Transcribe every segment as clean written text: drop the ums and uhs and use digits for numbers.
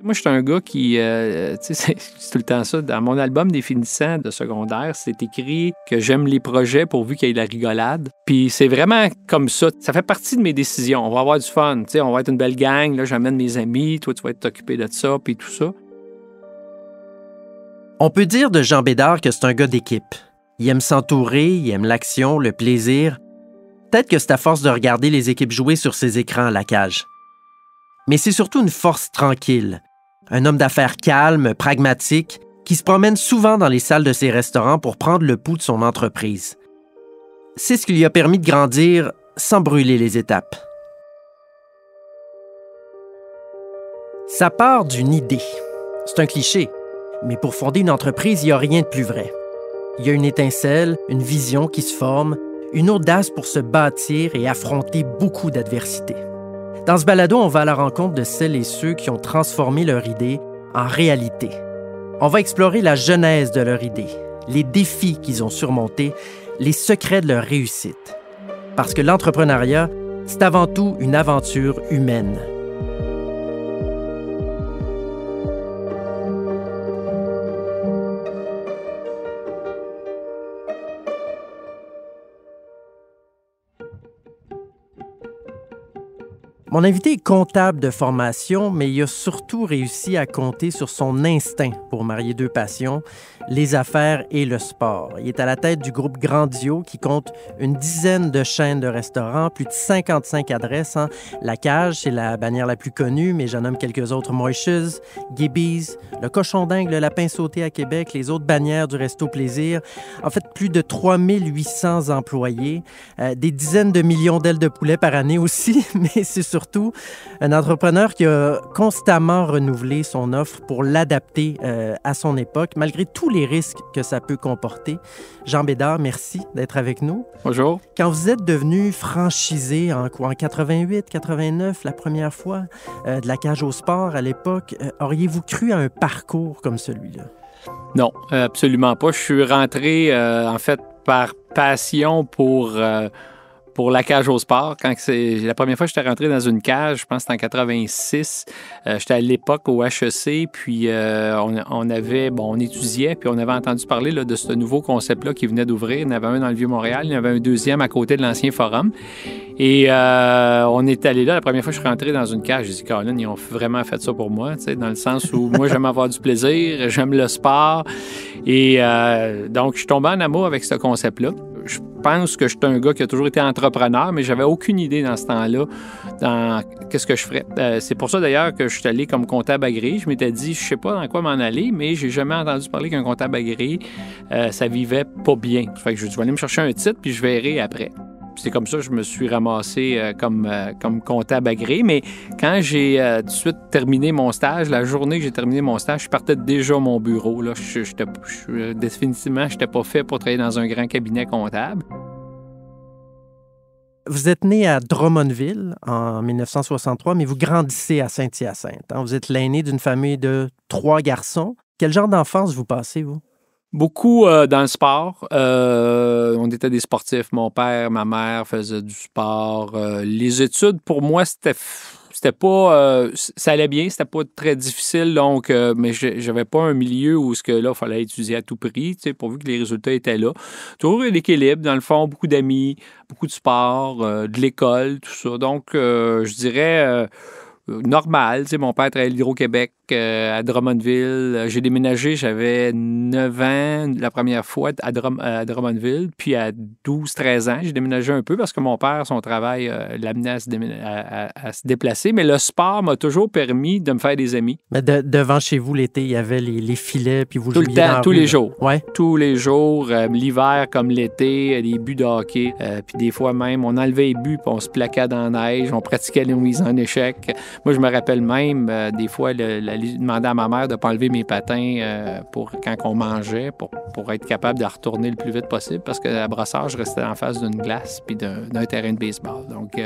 Moi, je suis un gars qui, tu sais, c'est tout le temps ça. Dans mon album des finissants de secondaire, c'est écrit que j'aime les projets pourvu qu'il y ait de la rigolade. Puis c'est vraiment comme ça. Ça fait partie de mes décisions. On va avoir du fun, tu sais, on va être une belle gang. Là, j'amène mes amis, toi, tu vas être occupé de ça, puis tout ça. On peut dire de Jean Bédard que c'est un gars d'équipe. Il aime s'entourer, il aime l'action, le plaisir. Peut-être que c'est à force de regarder les équipes jouer sur ses écrans à la cage. Mais c'est surtout une force tranquille. Un homme d'affaires calme, pragmatique, qui se promène souvent dans les salles de ses restaurants pour prendre le pouls de son entreprise. C'est ce qui lui a permis de grandir sans brûler les étapes. Ça part d'une idée. C'est un cliché, mais pour fonder une entreprise, il n'y a rien de plus vrai. Il y a une étincelle, une vision qui se forme, une audace pour se bâtir et affronter beaucoup d'adversités. Dans ce balado, on va à la rencontre de celles et ceux qui ont transformé leur idée en réalité. On va explorer la genèse de leur idée, les défis qu'ils ont surmontés, les secrets de leur réussite. Parce que l'entrepreneuriat, c'est avant tout une aventure humaine. Mon invité est comptable de formation, mais il a surtout réussi à compter sur son instinct pour marier deux passions, les affaires et le sport. Il est à la tête du groupe Grandio qui compte une dizaine de chaînes de restaurants, plus de 55 adresses. La Cage, c'est la bannière la plus connue, mais j'en nomme quelques autres: Moishes, Gibby's, le Cochon d'Inde, le Lapin Sauté à Québec, les autres bannières du Resto Plaisir. En fait, plus de 3800 employés, des dizaines de millions d'ailes de poulet par année aussi, mais c'est surtout un entrepreneur qui a constamment renouvelé son offre pour l'adapter à son époque, malgré tous les risques que ça peut comporter. Jean Bédard, merci d'être avec nous. Bonjour. Quand vous êtes devenu franchisé en 88, 89, la première fois, de la Cage au sport à l'époque, auriez-vous cru à un parcours comme celui-là? Non, absolument pas. Je suis rentré, en fait, par passion pour la cage au sport. La première fois que j'étais rentré dans une cage, je pense que c'était en 86, j'étais à l'époque au HEC, puis on étudiait, puis on avait entendu parler là, de ce nouveau concept-là qui venait d'ouvrir. Il y en avait un dans le Vieux-Montréal, il y en avait un deuxième à côté de l'ancien Forum. Et on est allé là. La première fois que je suis rentré dans une cage, j'ai dit, Colin, ils ont vraiment fait ça pour moi, dans le sens où moi, j'aime avoir du plaisir, j'aime le sport. Et donc, je suis tombé en amour avec ce concept-là. Je pense que je suis un gars qui a toujours été entrepreneur, mais j'avais aucune idée dans ce temps-là dans qu'est-ce que je ferais. C'est pour ça, d'ailleurs, que je suis allé comme comptable agréé. Je m'étais dit, je sais pas dans quoi m'en aller, mais j'ai jamais entendu parler qu'un comptable agréé, ça vivait pas bien. Fait que je vais aller me chercher un titre, puis je verrai après. C'est comme ça que je me suis ramassé comme comptable agréé. Mais quand j'ai tout de suite terminé mon stage, la journée que j'ai terminé mon stage, je partais déjà à mon bureau. Là. Définitivement, je n'étais pas fait pour travailler dans un grand cabinet comptable. Vous êtes né à Drummondville en 1963, mais vous grandissez à Saint-Hyacinthe. Vous êtes l'aîné d'une famille de 3 garçons. Quel genre d'enfance vous passez, vous? Beaucoup dans le sport. On était des sportifs. Mon père, ma mère faisaient du sport. Les études, pour moi, c'était pas... ça allait bien, c'était pas très difficile, donc... mais j'avais pas un milieu où il fallait étudier à tout prix, pourvu que les résultats étaient là. Toujours l'équilibre, dans le fond, beaucoup d'amis, beaucoup de sport, de l'école, tout ça. Donc, je dirais... normal, mon père travaillait à l'Hydro-Québec à Drummondville. J'ai déménagé, j'avais 9 ans la première fois à Drummondville, puis à 12-13 ans, j'ai déménagé un peu parce que mon père, son travail l'amenait à se déplacer, mais le sport m'a toujours permis de me faire des amis. Mais devant chez vous, l'été, il y avait les filets, puis vous jouiez tout le temps, dans la tous rue, les là. jours. Ouais. Tous les jours, l'hiver comme l'été, les buts de hockey, puis des fois même, on enlevait les buts, puis on se plaquait dans la neige, on pratiquait les mises en échec. Moi, je me rappelle même, des fois, demander à ma mère de ne pas enlever mes patins pour quand on mangeait, pour être capable de retourner le plus vite possible, parce que à Brossard, je restais en face d'une glace puis d'un terrain de baseball. Donc,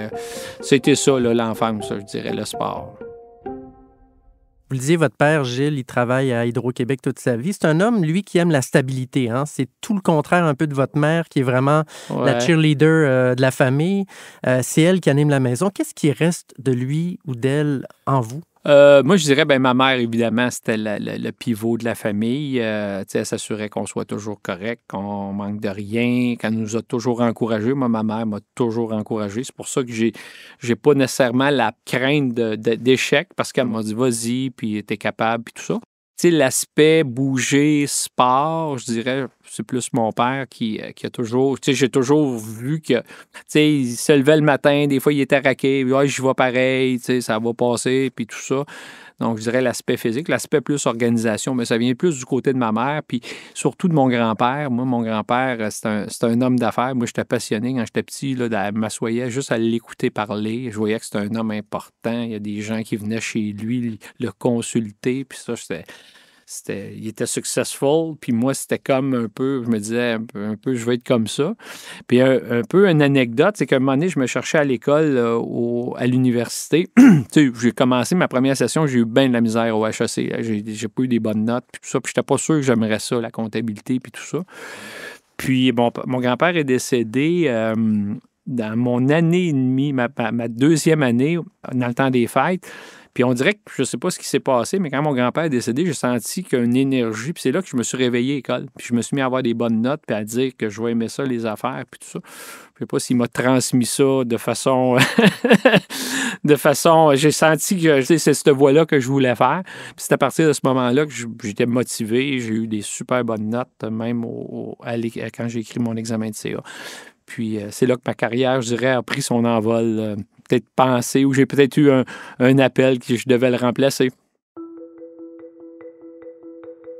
c'était ça, là, l'enfance, je dirais, le sport. Vous le disiez, votre père, Gilles, il travaille à Hydro-Québec toute sa vie. C'est un homme, lui, qui aime la stabilité. C'est tout le contraire un peu de votre mère, qui est vraiment la cheerleader de la famille. C'est elle qui anime la maison. Qu'est-ce qui reste de lui ou d'elle en vous? Moi, je dirais, ma mère, évidemment, c'était le pivot de la famille. Elle s'assurait qu'on soit toujours correct, qu'on manque de rien, qu'elle nous a toujours encouragés. Moi, ma mère m'a toujours encouragé. C'est pour ça que j'ai pas nécessairement la crainte d'échec, parce qu'elle m'a dit, vas-y, puis t'es capable, puis tout ça. L'aspect bouger, sport, je dirais, c'est plus mon père qui a toujours... j'ai toujours vu que, il se levait le matin, des fois, il était raqué, ouais, j'y vais pareil, ça va passer, puis tout ça. Donc, je dirais l'aspect physique, l'aspect plus organisation, mais ça vient plus du côté de ma mère, puis surtout de mon grand-père. Moi, mon grand-père, c'est un homme d'affaires. Moi, j'étais passionné quand j'étais petit, là, m'assoyais juste à l'écouter parler. Je voyais que c'était un homme important. Il y a des gens qui venaient chez lui le consulter, puis ça, il était successful, puis moi, c'était comme un peu, je me disais un peu, je vais être comme ça. Puis un peu une anecdote, c'est qu'à un moment donné, je me cherchais à l'école, à l'université. J'ai commencé ma première session, j'ai eu bien de la misère au HEC. J'ai pas eu des bonnes notes, puis tout ça, puis j'étais pas sûr que j'aimerais ça, la comptabilité, puis tout ça. Puis, bon, mon grand-père est décédé dans mon année et demie, ma deuxième année, dans le temps des fêtes. Puis on dirait que je ne sais pas ce qui s'est passé, mais quand mon grand-père est décédé, j'ai senti qu'il y a une énergie. Puis c'est là que je me suis réveillé à l'école. Puis je me suis mis à avoir des bonnes notes, puis à dire que je vais aimer ça, les affaires, puis tout ça. Je ne sais pas s'il m'a transmis ça de façon... J'ai senti que c'est cette voie-là que je voulais faire. Puis c'est à partir de ce moment-là que j'étais motivé. J'ai eu des super bonnes notes, même quand j'ai écrit mon examen de CA. Puis c'est là que ma carrière, je dirais, a pris son envol. Peut-être pensé, ou j'ai peut-être eu un appel que je devais le remplacer.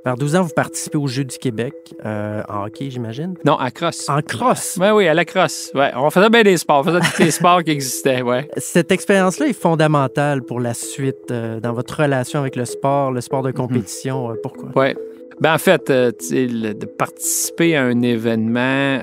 Vers 12 ans, vous participez aux Jeux du Québec, en hockey, j'imagine? Non, à crosse. En crosse? Oui, à la crosse. Ouais, on faisait bien des sports. On faisait tous les sports qui existaient, ouais. Cette expérience-là est fondamentale pour la suite dans votre relation avec le sport de compétition. Pourquoi? Oui. En fait, de participer à un événement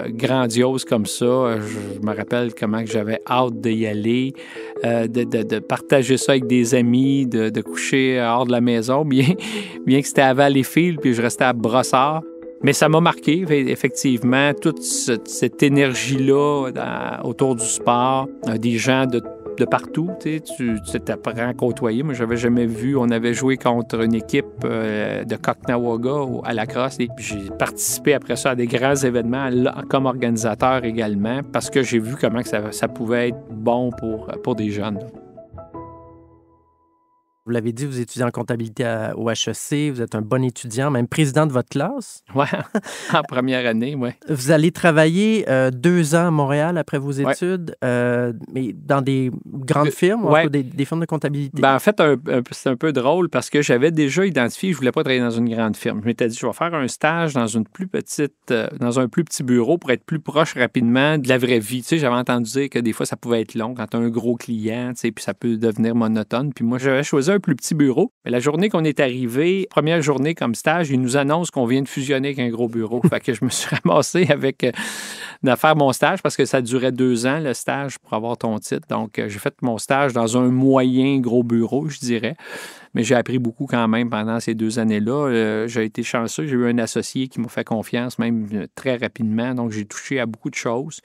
grandiose comme ça, je me rappelle comment j'avais hâte d'y aller, de partager ça avec des amis, de coucher hors de la maison, bien que c'était à Valleyfield, puis je restais à Brossard. Mais ça m'a marqué, effectivement, toute cette énergie-là autour du sport, des gens de partout, tu t'apprends à côtoyer. Moi, je n'avais jamais vu. On avait joué contre une équipe de Cocknawaga à la crosse et j'ai participé après ça à des grands événements comme organisateur également parce que j'ai vu comment que ça pouvait être bon pour des jeunes. Vous l'avez dit, vous étudiez en comptabilité au HEC, vous êtes un bon étudiant, même président de votre classe. Oui, en première année, oui. Vous allez travailler 2 ans à Montréal après vos études, mais dans des grandes firmes, ouais. des firmes de comptabilité. En fait, c'est un peu drôle parce que j'avais déjà identifié que je ne voulais pas travailler dans une grande firme. Je m'étais dit, je vais faire un stage dans un plus petit bureau pour être plus proche rapidement de la vraie vie. J'avais entendu dire que des fois, ça pouvait être long quand tu as un gros client, puis ça peut devenir monotone. Puis moi, j'avais choisi un plus petit bureau. Mais la journée qu'on est arrivé, première journée comme stage, ils nous annoncent qu'on vient de fusionner avec un gros bureau. Fait que je me suis ramassé de faire mon stage parce que ça durait 2 ans, le stage, pour avoir ton titre. Donc, j'ai fait mon stage dans un moyen gros bureau, je dirais. Mais j'ai appris beaucoup quand même pendant ces 2 années-là. J'ai été chanceux. J'ai eu un associé qui m'a fait confiance, même très rapidement. Donc, j'ai touché à beaucoup de choses.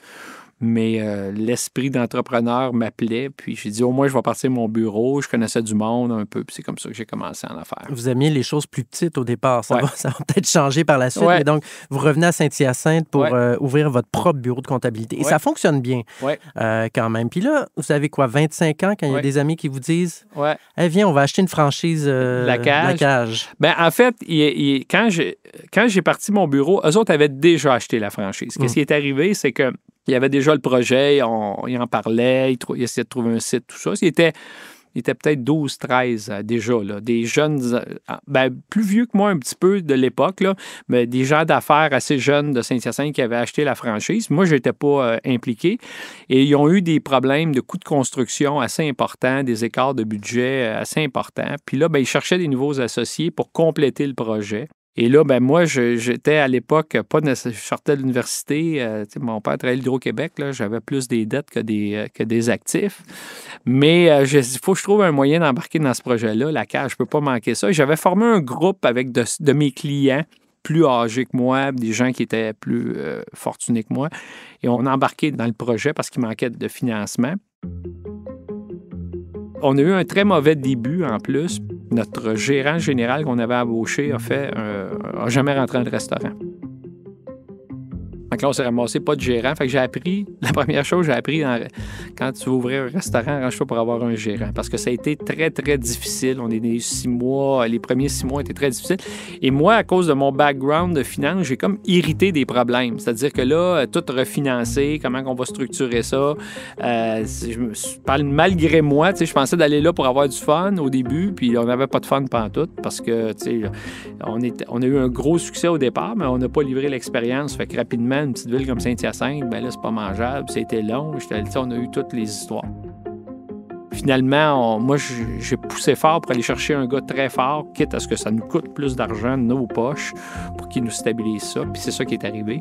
Mais l'esprit d'entrepreneur m'appelait. Puis j'ai dit, au moins, je vais partir de mon bureau. Je connaissais du monde un peu. Puis c'est comme ça que j'ai commencé en affaires. Vous aimiez les choses plus petites au départ. Ça va peut-être changer par la suite. Mais donc, vous revenez à Saint-Hyacinthe pour ouvrir votre propre bureau de comptabilité. Et ça fonctionne bien quand même. Puis là, vous avez quoi, 25 ans, quand il y a des amis qui vous disent, hey, viens, on va acheter une franchise La Cage. En fait, quand j'ai parti mon bureau, eux autres avaient déjà acheté la franchise. Qu'est-ce qui est arrivé, c'est que il y avait déjà le projet, ils en parlaient, ils essayaient de trouver un site, tout ça. Il était peut-être 12, 13 déjà, là, des jeunes, plus vieux que moi un petit peu de l'époque, là, mais des gens d'affaires assez jeunes de Saint-Hyacinthe qui avaient acheté la franchise. Moi, je n'étais pas impliqué. Et ils ont eu des problèmes de coûts de construction assez importants, des écarts de budget assez importants. Puis là, ils cherchaient des nouveaux associés pour compléter le projet. Et là, moi, j'étais à l'époque, je sortais de l'université. Mon père travaillait à l'Hydro-Québec. Là, j'avais plus des dettes que des actifs. Mais il faut que je trouve un moyen d'embarquer dans ce projet-là. La Cage, je ne peux pas manquer ça. J'avais formé un groupe avec de mes clients plus âgés que moi, des gens qui étaient plus fortunés que moi. Et on a embarqué dans le projet parce qu'il manquait de financement. On a eu un très mauvais début en plus. Notre gérant général qu'on avait embauché a jamais rentré dans le restaurant. Donc là, on s'est ramassé pas de gérant. Fait que j'ai appris, la première chose que j'ai appris quand tu veux ouvrir un restaurant, arrange-toi pour avoir un gérant. Parce que ça a été très, très difficile. On est des 6 mois, les premiers 6 mois étaient très difficiles. Et moi, à cause de mon background de finance, j'ai comme irrité des problèmes. C'est-à-dire que là, tout refinancer, comment on va structurer ça. Je parle malgré moi, je pensais d'aller là pour avoir du fun au début, puis on n'avait pas de fun pantoute parce que, on a eu un gros succès au départ, mais on n'a pas livré l'expérience. Fait que rapidement, une petite ville comme Saint-Hyacinthe, ben là, c'est pas mangeable. C'était long. On a eu toutes les histoires. Finalement, moi, j'ai poussé fort pour aller chercher un gars très fort, quitte à ce que ça nous coûte plus d'argent de nos poches pour qu'il nous stabilise ça. Puis c'est ça qui est arrivé.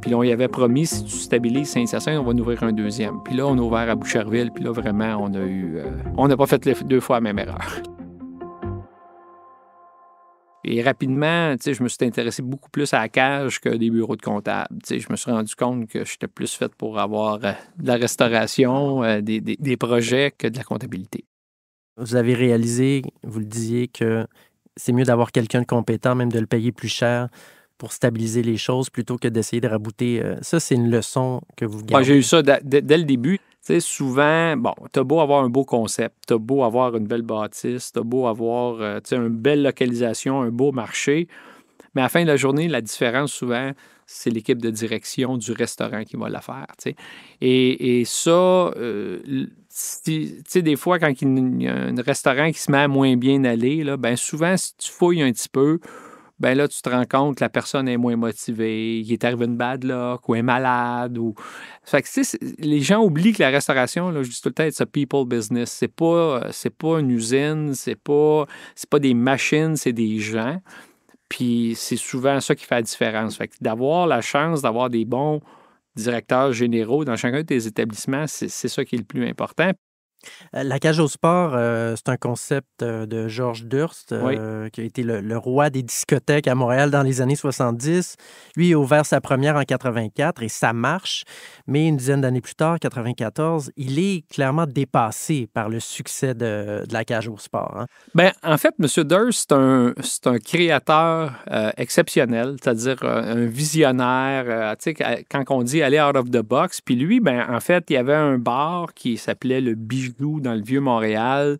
Puis là, on y avait promis, si tu stabilises Saint-Hyacinthe, on va en ouvrir un deuxième. Puis là, on a ouvert à Boucherville. Puis là, vraiment, on n'a pas fait les 2 fois la même erreur. Et rapidement, je me suis intéressé beaucoup plus à la cage que des bureaux de comptables. Je me suis rendu compte que j'étais plus fait pour avoir de la restauration, des projets que de la comptabilité. Vous avez réalisé, vous le disiez, que c'est mieux d'avoir quelqu'un de compétent, même de le payer plus cher pour stabiliser les choses plutôt que d'essayer de rabouter. Ça, c'est une leçon que vous gardez. J'ai eu ça dès le début. Souvent, t'as beau avoir un beau concept, t'as beau avoir une belle bâtisse, t'as beau avoir une belle localisation, un beau marché, mais à la fin de la journée, la différence, souvent, c'est l'équipe de direction du restaurant qui va la faire. Et ça, des fois, quand il y a un restaurant qui se met à moins bien aller, là, ben souvent, si tu fouilles un petit peu, ben là, tu te rends compte que la personne est moins motivée, il est arrivé une bad luck, ou est malade. Fait que, les gens oublient que la restauration, là, je dis tout le temps, it's a people business. C'est pas une usine, c'est pas des machines, c'est des gens. Puis c'est souvent ça qui fait la différence. Fait que d'avoir la chance d'avoir des bons directeurs généraux dans chacun de tes établissements, c'est ça qui est le plus important. La cage au sport, c'est un concept de Georges Durst, Oui. qui a été le roi des discothèques à Montréal dans les années 70. Lui, il a ouvert sa première en 84 et ça marche. Mais une dizaine d'années plus tard, 94, il est clairement dépassé par le succès de la cage au sport. Hein? Bien, en fait, M. Durst, c'est un créateur exceptionnel, c'est-à-dire un visionnaire. Quand on dit aller out of the box, puis lui, en fait, il y avait un bar qui s'appelait le Bijou dans le Vieux-Montréal.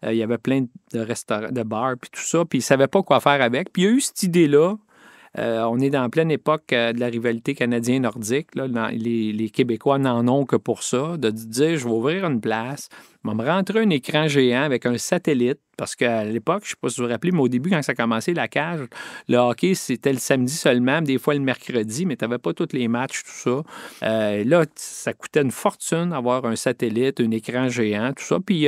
Il y avait plein de restaurants, de bars, puis tout ça, puis il ne savait pas quoi faire avec. Puis il y a eu cette idée-là. On est dans pleine époque de la rivalité canadien-nordique. Là. Les Québécois n'en ont que pour ça, de dire, je vais ouvrir une place, je vais me rentrer un écran géant avec un satellite, parce qu'à l'époque, je ne sais pas si vous vous rappelez, mais au début, quand ça a commencé, la cage, le hockey, c'était le samedi seulement, des fois le mercredi, mais tu n'avais pas tous les matchs, tout ça. Là, ça coûtait une fortune avoir un satellite, un écran géant, tout ça. Puis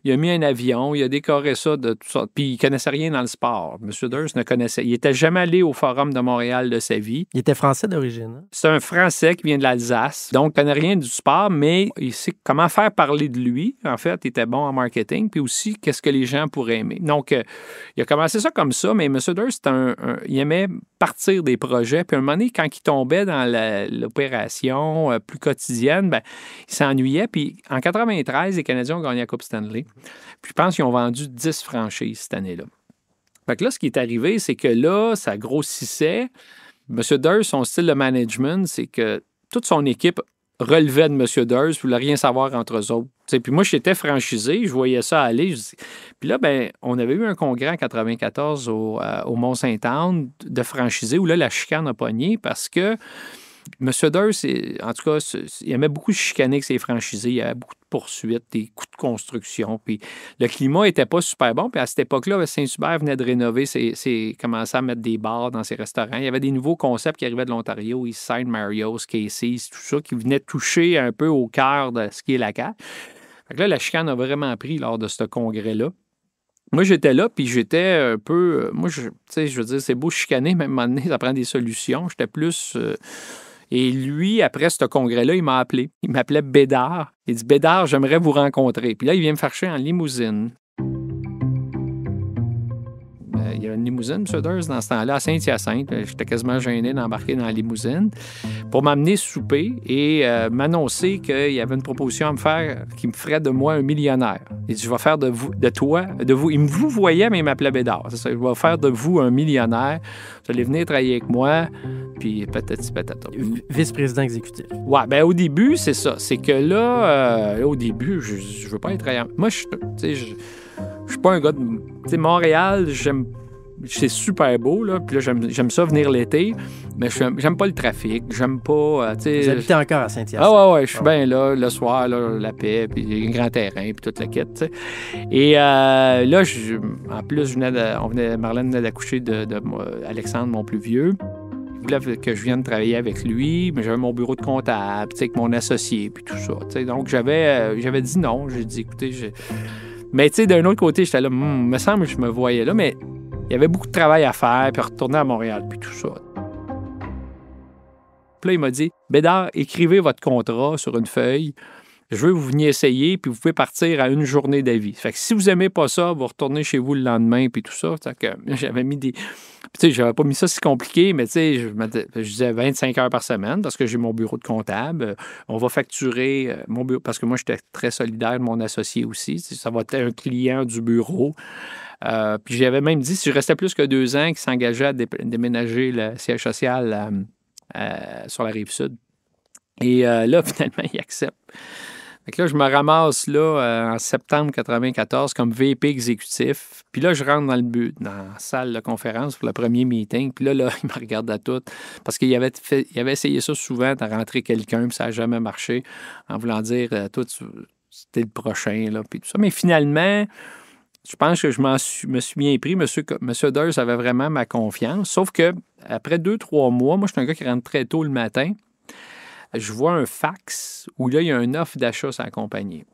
il a mis un avion, il a décoré ça de tout ça. Puis il ne connaissait rien dans le sport. M. Durst ne connaissait. Il n'était jamais allé au Forum de Montréal de sa vie. Il était français d'origine. Hein? C'est un Français qui vient de l'Alsace, donc il ne connaît rien du sport, mais il sait comment faire parler de lui. En fait, il était bon en marketing, puis aussi qu'est-ce que les gens pourraient aimer. Donc, il a commencé ça comme ça, mais M. Durst, il aimait partir des projets, puis à un moment donné, quand il tombait dans l'opération plus quotidienne, il s'ennuyait, puis en 93, les Canadiens ont gagné la Coupe Stanley, puis je pense qu'ils ont vendu 10 franchises cette année-là. Fait que là, ce qui est arrivé, c'est que là, ça grossissait. M. Durst, son style de management, c'est que toute son équipe relevait de M. Durst, voulait rien savoir entre eux autres. Puis moi, j'étais franchisé, je voyais ça aller. Puis là, on avait eu un congrès en 94 au Mont-Saint-Anne de franchisés où là, la chicane a pogné parce que M. Durst, en tout cas, il aimait beaucoup chicaner avec ses franchisés. Il y avait beaucoup de poursuites, des coûts de construction. Puis le climat n'était pas super bon. Puis à cette époque-là, Saint-Hubert venait de rénover, commençait à mettre des bars dans ses restaurants. Il y avait des nouveaux concepts qui arrivaient de l'Ontario, Eastside, Mario's, Casey's, tout ça, qui venaient toucher un peu au cœur de ce qui est la cage. Fait que là, la chicane a vraiment pris lors de ce congrès-là. Moi, j'étais là, puis j'étais un peu... moi, je veux dire, c'est beau chicaner, mais à un moment donné, ça prend des solutions. J'étais plus... Et lui, après ce congrès-là, il m'a appelé. Il m'appelait Bédard. Il dit, Bédard, j'aimerais vous rencontrer. Puis là, il vient me chercher en limousine. y avait une limousine, M. Durs, dans ce temps-là, à Saint-Hyacinthe. J'étais quasiment gêné d'embarquer dans la limousine pour m'amener souper et m'annoncer qu'il y avait une proposition à me faire qui me ferait de moi un millionnaire. Il dit, je vais faire de vous. Il me vous voyait, mais il m'appelait Bédard. C'est ça, je vais faire de vous un millionnaire. Vous allez venir travailler avec moi, puis patati patata. Vice-président exécutif. Ouais, ben au début, c'est ça. C'est que là, au début, je veux pas être... Moi, je suis pas un gars de... Tu sais, Montréal, c'est super beau, là. Puis là, j'aime ça venir l'été, mais j'aime pas le trafic. J'aime pas... Vous habitez encore à Saint-Hyacinthe. Ah ouais, je suis bien là, le soir, là, la paix, puis un grand terrain, puis toute la quête, tu sais. Et là, en plus, Marlène venait d'accoucher de Alexandre, mon plus vieux. Il voulait que je vienne travailler avec lui, mais j'avais mon bureau de comptable, tu sais, avec mon associé, puis tout ça, tu sais. Donc, j'avais dit non. J'ai dit, écoutez, mais tu sais, d'un autre côté, j'étais là, me semble que je me voyais là, mais il y avait beaucoup de travail à faire, puis retourner à Montréal, puis tout ça. Puis là, il m'a dit, Bédard, écrivez votre contrat sur une feuille. Je veux que vous veniez essayer, puis vous pouvez partir à une journée d'avis. Fait que si vous aimez pas ça, vous retournez chez vous le lendemain, puis tout ça. Que j'avais mis des... Tu sais, j'avais pas mis ça si compliqué, mais tu sais, je disais 25 heures par semaine parce que j'ai mon bureau de comptable. On va facturer mon bureau, parce que moi, j'étais très solidaire de mon associé aussi. Ça va être un client du bureau. Puis j'avais même dit, si je restais plus que 2 ans, qu'il s'engageait à déménager le siège social sur la Rive-Sud. Et là, finalement, il accepte. Fait que là, je me ramasse là en septembre 1994 comme VP exécutif. Puis là, je rentre dans la salle de conférence pour le premier meeting. Puis là, il me regarde à tout. Parce qu'il avait essayé ça souvent, de rentrer quelqu'un, puis ça n'a jamais marché, en voulant dire, toi, c'était le prochain, là, puis tout ça. Mais finalement, je pense que je me suis bien pris. Monsieur Durs avait vraiment ma confiance. Sauf que après 2-3 mois, moi, je suis un gars qui rentre très tôt le matin. Je vois un fax où là, il y a une offre d'achat sur la compagnie.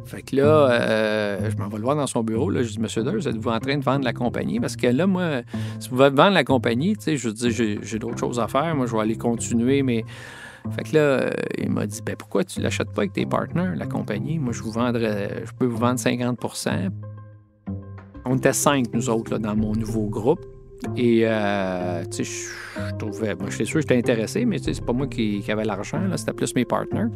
Fait que là, je m'en vais le voir dans son bureau. Là, je dis, Monsieur Durs, êtes-vous en train de vendre la compagnie? Parce que là, moi, si vous voulez vendre la compagnie, tu sais, je dis, j'ai d'autres choses à faire. Moi, je vais aller continuer, mais... Fait que là, il m'a dit, ben pourquoi tu l'achètes pas avec tes partenaires, la compagnie? Moi, je peux vous vendre 50 %. On était 5, nous autres, là, dans mon nouveau groupe. Et, tu sais, je trouvais... Moi, j'étais sûr que j'étais intéressé, mais tu sais, c'est pas moi qui avait l'argent, là, c'était plus mes partenaires.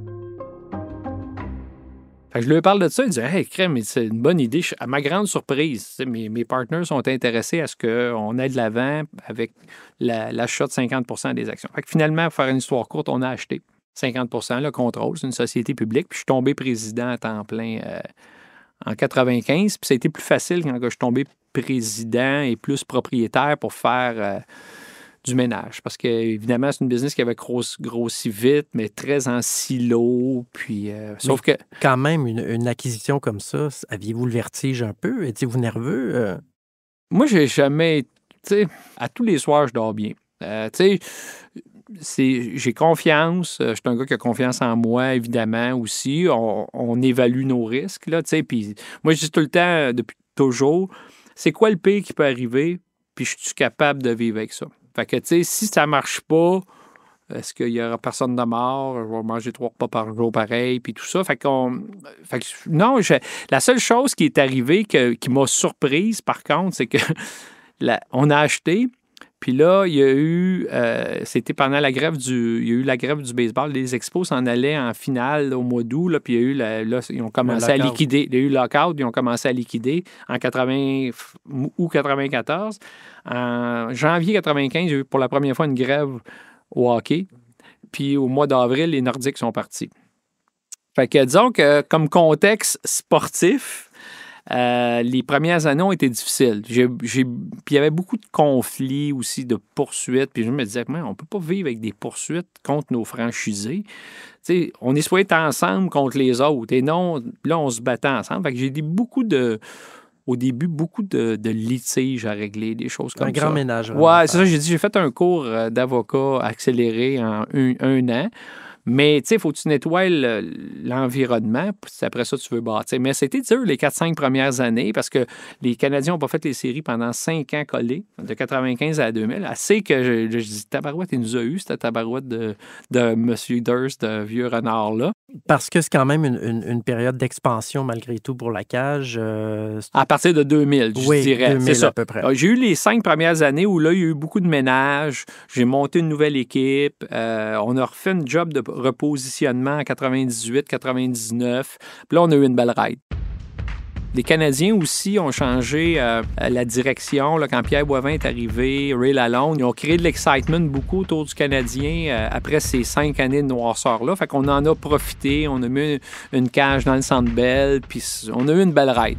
Fait que je lui parle de ça, il dit « Hey, crème, c'est une bonne idée. » À ma grande surprise, mes partenaires sont intéressés à ce qu'on aille de l'avant avec l'achat de 50 % des actions. Fait que finalement, pour faire une histoire courte, on a acheté 50 % le contrôle. C'est une société publique. Puis je suis tombé président à temps plein en 95. Puis ça a été plus facile quand je suis tombé président et plus propriétaire pour faire du ménage. Parce que, évidemment, c'est une business qui avait grossi vite, mais très en silo. Puis, sauf que... Quand même, une acquisition comme ça, aviez-vous le vertige un peu? Étiez-vous nerveux? Moi, j'ai jamais... Tu sais, à tous les soirs, je dors bien. Tu sais, j'ai confiance. Je suis un gars qui a confiance en moi, évidemment, aussi. On évalue nos risques, là, tu sais. Puis moi, je dis tout le temps, depuis toujours, c'est quoi le pire qui peut arriver? Puis je suis capable de vivre avec ça. Fait que, tu sais, si ça marche pas, est-ce qu'il y aura personne de mort? Je vais manger 3 repas par jour pareil, puis tout ça. Fait que non, la seule chose qui est arrivée qui m'a surprise, par contre, c'est que on a acheté, puis là, il y a eu... c'était pendant la grève il y a eu la grève du baseball. Les Expos s'en allaient en finale au mois d'août, là, puis il y a eu... là, ils ont commencé à liquider. Il y a eu le lockout, ils ont commencé à liquider en août 94. En janvier 95, il y a eu pour la première fois une grève au hockey. Puis au mois d'avril, les Nordiques sont partis. Fait que disons que comme contexte sportif, les premières années ont été difficiles. Puis il y avait beaucoup de conflits aussi, de poursuites. Puis je me disais, on ne peut pas vivre avec des poursuites contre nos franchisés. T'sais, on est supposé être ensemble contre les autres. Et non, là, on se battait ensemble. Fait que j'ai dit au début, beaucoup de litiges à régler, des choses comme ça. Un grand ménage. Ouais, c'est ça. J'ai fait un cours d'avocat accéléré en un an. Mais, tu sais, il faut que tu nettoies l'environnement, puis après ça, tu veux bâtir. Mais c'était dur les 4-5 premières années parce que les Canadiens n'ont pas fait les séries pendant 5 ans collés, de 95 à 2000. Assez que je dis, tabarouette, il nous a eu, cette tabarouette de M. Durst, de vieux renard-là. Parce que c'est quand même une période d'expansion malgré tout pour la cage. À partir de 2000, je dirais. 2000 c'est ça. À peu près. J'ai eu les 5 premières années où là, il y a eu beaucoup de ménage. J'ai monté une nouvelle équipe. On a refait une job de repositionnement en 98, 99. Puis là, on a eu une belle ride. Les Canadiens aussi ont changé la direction. Là, quand Pierre Boivin est arrivé, Ray Lalonde, ils ont créé de l'excitement beaucoup autour du Canadien après ces 5 années de noirceur-là. Fait qu'on en a profité. On a mis une cage dans le Centre Bell. Puis on a eu une belle ride.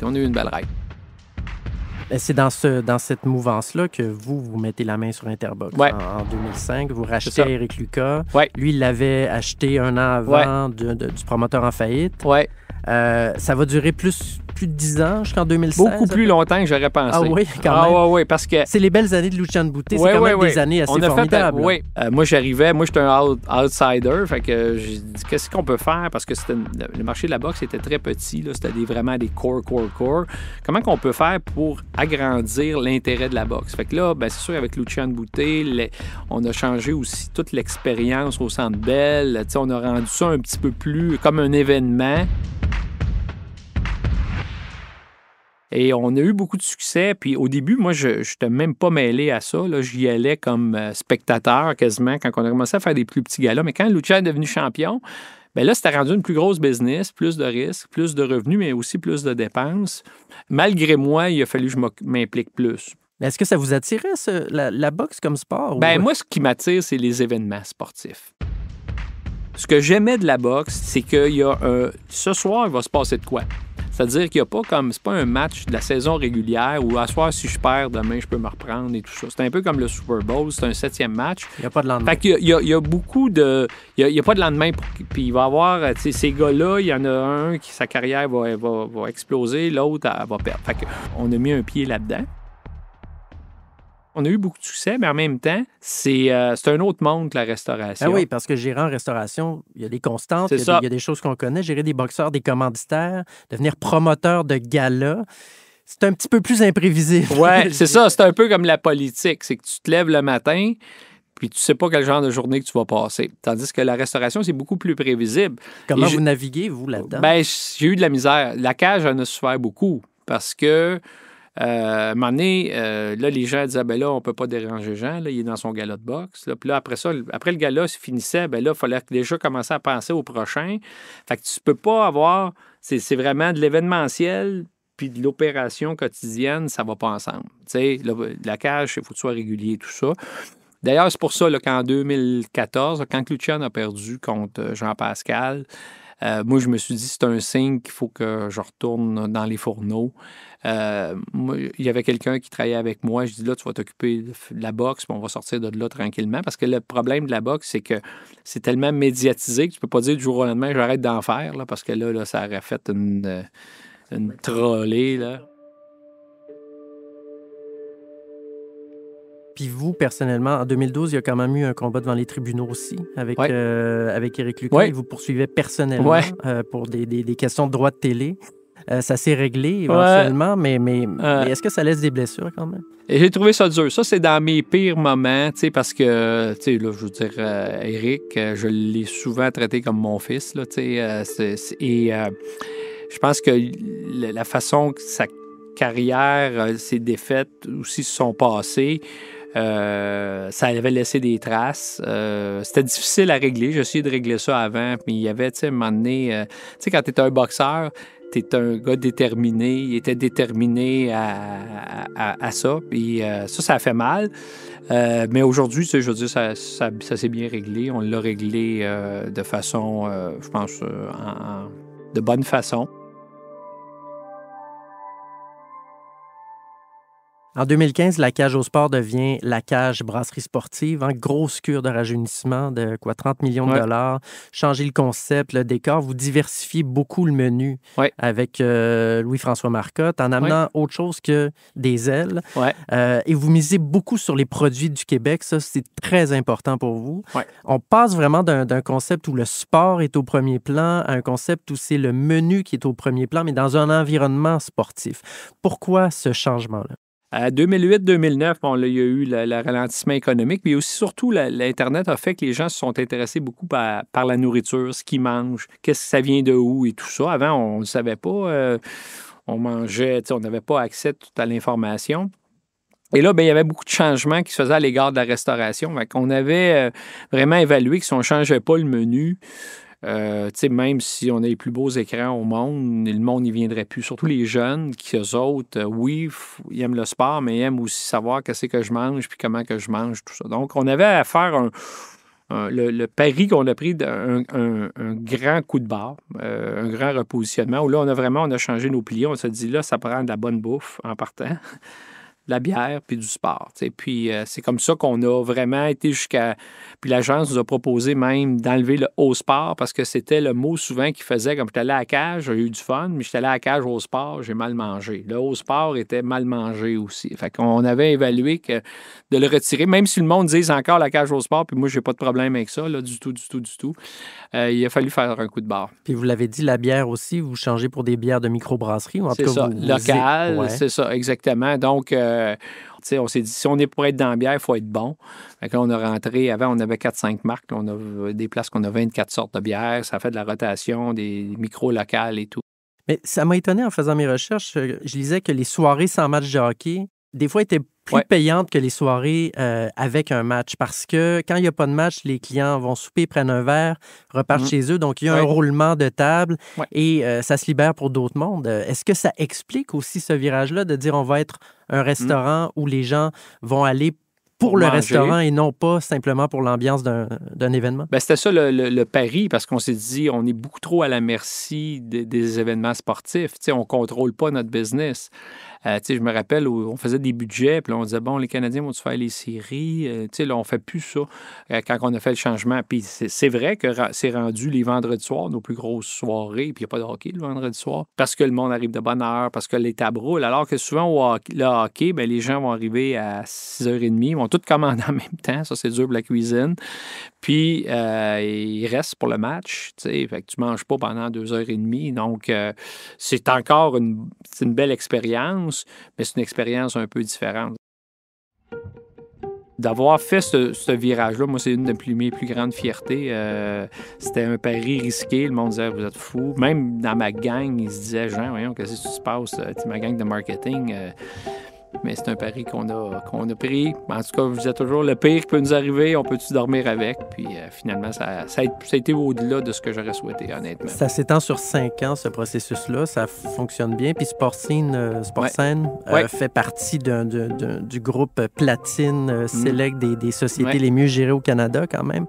C'est dans cette mouvance-là que vous mettez la main sur Interbox. Ouais. En 2005, vous rachetez Éric Lucas. Ouais. Lui, il l'avait acheté un an avant du promoteur en faillite. Ouais. Ça va durer plus de 10 ans jusqu'en 2016. Beaucoup plus longtemps que j'aurais pensé. Ah oui, quand même. Oui, parce que... C'est les belles années de Luciano Boutet. C'est quand même des années assez formidables. Oui. Moi, j'étais un outsider. Fait que j'ai dit, qu'est-ce qu'on peut faire? Parce que le marché de la boxe était très petit. Là, c'était vraiment des core. Comment qu'on peut faire pour agrandir l'intérêt de la boxe? Fait que là, c'est sûr, avec Luciano Boutet, on a changé aussi toute l'expérience au Centre Bell. On a rendu ça un petit peu plus comme un événement. Et on a eu beaucoup de succès. Puis au début, moi, je n'étais même pas mêlé à ça. Là. J'y allais comme spectateur quasiment quand on a commencé à faire des plus petits galas. Mais quand Luciano est devenu champion, là, c'était rendu une plus grosse business, plus de risques, plus de revenus, mais aussi plus de dépenses. Malgré moi, il a fallu que je m'implique plus. Est-ce que ça vous attirait, la boxe comme sport? Moi, ce qui m'attire, c'est les événements sportifs. Ce que j'aimais de la boxe, c'est qu'il y a ce soir, il va se passer de quoi? C'est-à-dire qu'il n'y a pas comme... C'est pas un match de la saison régulière où, à soir, si je perds, demain, je peux me reprendre et tout ça. C'est un peu comme le Super Bowl. C'est un 7e match. Il n'y a pas de lendemain. Fait qu'il y a beaucoup de... Il n'y a pas de lendemain. Puis il va y avoir... Ces gars-là, il y en a un qui, sa carrière va exploser. L'autre, elle va perdre. Fait qu'on a mis un pied là-dedans. On a eu beaucoup de succès, mais en même temps, c'est un autre monde que la restauration. Ah oui, parce que gérant en restauration, il y a des constantes, il y a des choses qu'on connaît. Gérer des boxeurs, des commanditaires, devenir promoteur de galas, c'est un petit peu plus imprévisible. Oui, c'est ça. C'est un peu comme la politique. C'est que tu te lèves le matin, puis tu sais pas quel genre de journée que tu vas passer. Tandis que la restauration, c'est beaucoup plus prévisible. Comment vous naviguez, vous, là-dedans? J'ai eu de la misère. La cage en a souffert beaucoup parce que à un moment donné, là, les gens disaient, là, on peut pas déranger Jean, là, il est dans son gala de boxe. Là. Puis là, après le gala se finissait, là, il fallait déjà commencer à penser au prochain. Fait que tu peux pas avoir... C'est vraiment de l'événementiel puis de l'opération quotidienne, ça va pas ensemble. Tu sais, la cage, il faut que tu sois régulier, tout ça. D'ailleurs, c'est pour ça là, qu'en 2014, quand Luciano a perdu contre Jean-Pascal, moi, je me suis dit, c'est un signe qu'il faut que je retourne dans les fourneaux. Moi, il y avait quelqu'un qui travaillait avec moi. Je dis, là, tu vas t'occuper de la boxe, puis on va sortir de là tranquillement. Parce que le problème de la boxe, c'est que c'est tellement médiatisé que tu peux pas dire du jour au lendemain, j'arrête d'en faire, là, parce que là, ça aurait fait une trollée, là. Puis vous, personnellement, en 2012, il y a quand même eu un combat devant les tribunaux aussi avec Éric Lucas. Ouais. Il vous poursuivait personnellement pour des questions de droit de télé. Ça s'est réglé éventuellement, mais est-ce que ça laisse des blessures quand même? Et j'ai trouvé ça dur. Ça, c'est dans mes pires moments, parce que, là, je veux dire, Éric, je l'ai souvent traité comme mon fils, là, je pense que la façon que sa carrière, ses défaites aussi se sont passées, ça avait laissé des traces. C'était difficile à régler. J'ai essayé de régler ça avant. Mais il y avait, à un moment donné... quand tu es un boxeur, tu es un gars déterminé. Il était déterminé à ça. Puis ça a fait mal. Mais aujourd'hui, je veux dire, ça s'est bien réglé. On l'a réglé de façon, je pense, de bonne façon. En 2015, la cage au sport devient la cage brasserie sportive. Grosse cure de rajeunissement de 30 millions de dollars. Changez le concept, le décor. Vous diversifiez beaucoup le menu avec Louis-François Marcotte en amenant autre chose que des ailes. Et vous misez beaucoup sur les produits du Québec. Ça, c'est très important pour vous. On passe vraiment d'un concept où le sport est au premier plan à un concept où c'est le menu qui est au premier plan, mais dans un environnement sportif. Pourquoi ce changement-là? À 2008-2009, il y a eu le ralentissement économique, mais aussi surtout l'Internet a fait que les gens se sont intéressés beaucoup par la nourriture, ce qu'ils mangent, qu'est-ce que ça vient de où et tout ça. Avant, on ne savait pas. On mangeait, on n'avait pas accès à l'information. Et là, il y avait beaucoup de changements qui se faisaient à l'égard de la restauration. On avait vraiment évalué que si on ne changeait pas le menu, même si on a les plus beaux écrans au monde, le monde n'y viendrait plus. Surtout les jeunes qui, eux autres, ils aiment le sport, mais ils aiment aussi savoir qu'est-ce que je mange puis comment que je mange, tout ça. Donc, on avait à faire le pari qu'on a pris d'un grand coup de barre, un grand repositionnement, où là, on a changé nos piliers. On s'est dit, là, ça prend de la bonne bouffe en partant. De la bière puis du sport. Puis c'est comme ça qu'on a vraiment été jusqu'à... Puis l'agence nous a proposé même d'enlever le « au sport » parce que c'était le mot souvent qui faisait, comme j'étais allé à la cage, j'ai eu du fun, mais j'étais allé à la cage au sport, j'ai mal mangé. Le « au sport » était mal mangé aussi. Fait qu'on avait évalué que de le retirer, même si le monde dise encore la cage au sport, puis moi, j'ai pas de problème avec ça, là, du tout. Il a fallu faire un coup de barre. Puis vous l'avez dit, la bière aussi, vous changez pour des bières de microbrasserie, ou en tout cas, ça, local, c'est ça, exactement. Donc, on s'est dit, si on est pour être dans la bière, il faut être bon. Fait que là, on a rentré, avant, on avait 4-5 marques. Là, on a des places qu'on a 24 sortes de bières. Ça fait de la rotation, des micros locales et tout. Mais ça m'a étonné en faisant mes recherches. Je lisais que les soirées sans match de hockey, des fois, étaient plus payantes que les soirées avec un match. Parce que quand il n'y a pas de match, les clients vont souper, prennent un verre, repartent chez eux. Donc, il y a un roulement de table et ça se libère pour d'autres mondes. Est-ce que ça explique aussi ce virage-là de dire on va être un restaurant où les gens vont aller pour le restaurant et non pas simplement pour l'ambiance d'un événement? C'était ça le pari, parce qu'on s'est dit, on est beaucoup trop à la merci des événements sportifs. On ne contrôle pas notre business. Je me rappelle où on faisait des budgets, puis là, on disait, bon, les Canadiens vont-tu faire les séries? Là, on ne fait plus ça quand on a fait le changement. Puis c'est vrai que c'est rendu les vendredis soirs, nos plus grosses soirées, puis il n'y a pas de hockey le vendredi soir, parce que le monde arrive de bonne heure, parce que les tables roulent. Alors que souvent, le hockey, les gens vont arriver à 6h30, ils vont tout commander en même temps. Ça, c'est dur pour la cuisine. Puis, il reste pour le match. Fait que tu ne manges pas pendant 2h30. Donc, c'est encore une belle expérience, mais c'est une expérience un peu différente. D'avoir fait ce virage-là, moi, c'est une de mes plus grandes fiertés. C'était un pari risqué. Le monde disait, vous êtes fous. Même dans ma gang, ils se disaient, Jean, voyons, qu'est-ce qui se passe? Ma gang de marketing... mais c'est un pari qu'on a pris. En tout cas, je disais toujours, le pire qui peut nous arriver, on peut-tu dormir avec? Puis finalement, ça a été au-delà de ce que j'aurais souhaité, honnêtement. Ça s'étend sur 5 ans, ce processus-là. Ça fonctionne bien. Puis Sportscene fait partie du groupe Platine Select des sociétés les mieux gérées au Canada, quand même.